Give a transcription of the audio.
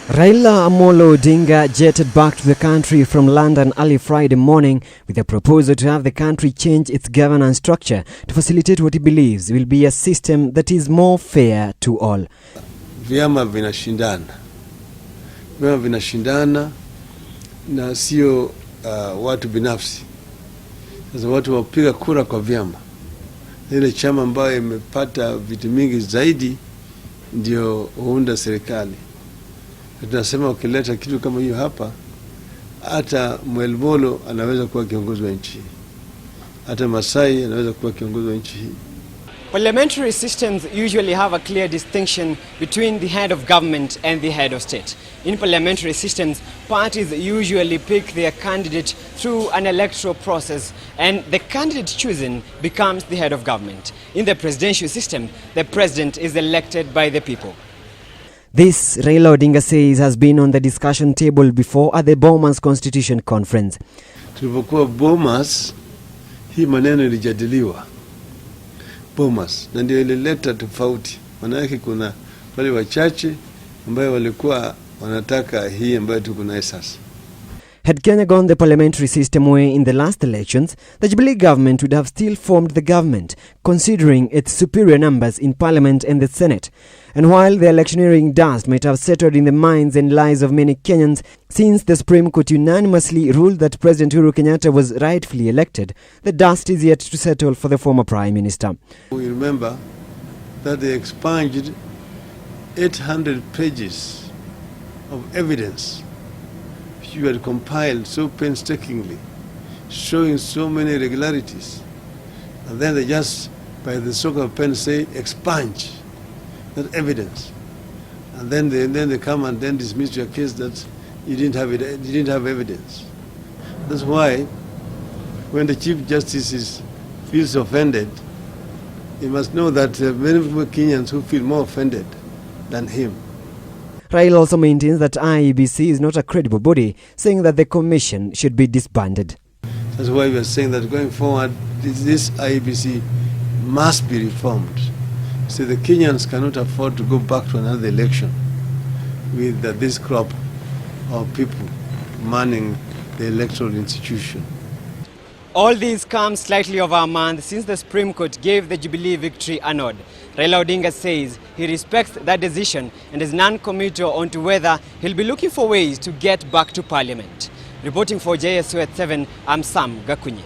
Raila Amolo Odinga jetted back to the country from London early Friday morning with a proposal to have the country change its governance structure to facilitate what he believes will be a system that is more fair to all. Vyama vinashindana na sio watu binafsi. Sasa watu wapiga kura kwa vyama. Ile chama ambayo imepata vitu mingi zaidi ndio huunda serikali. Tunasema ukileta kitu kama hiyo hapa, hata Mwelbolo anaweza kuwa kiongozi wa nchi. Hata Masai anaweza kuwa kiongozi wa nchi hii. Parliamentary systems usually have a clear distinction between the head of government and the head of state. In parliamentary systems, parties usually pick their candidate through an electoral process, and the candidate chosen becomes the head of government. In the presidential system, the president is elected by the people. This, Raila Odinga says, has been on the discussion table before at the Bomas Constitution Conference. Tulipokuwa Bomas, hii maneno ilijadiliwa. Bomas, na ndio ilileta tofauti. Maana yake kuna wale wachache ambao walikuwa wanataka hii ambayo tuko nayo sasa. Had Kenya gone the parliamentary system way in the last elections, the Jubilee government would have still formed the government, considering its superior numbers in parliament and the Senate. And while the electioneering dust might have settled in the minds and lives of many Kenyans since the Supreme Court unanimously ruled that President Uhuru Kenyatta was rightfully elected, the dust is yet to settle for the former Prime Minister. We remember that they expunged 800 pages of evidence you had compiled so painstakingly, showing so many irregularities, and then they just, by the stroke of a pen, say expunge that evidence, and then they come and then dismiss your case that you didn't have evidence. That's why, when the Chief Justice feels offended, he must know that many more Kenyans who feel more offended than him. Raila also maintains that IEBC is not a credible body, saying that the commission should be disbanded. That's why we are saying that going forward, this IEBC must be reformed. So the Kenyans cannot afford to go back to another election with this crop of people manning the electoral institution. All these come slightly over a month since the Supreme Court gave the Jubilee victory a nod. Raila Odinga says he respects that decision and is non-committal onto whether he'll be looking for ways to get back to Parliament. Reporting for JSO at 7, I'm Sam Gakunyi.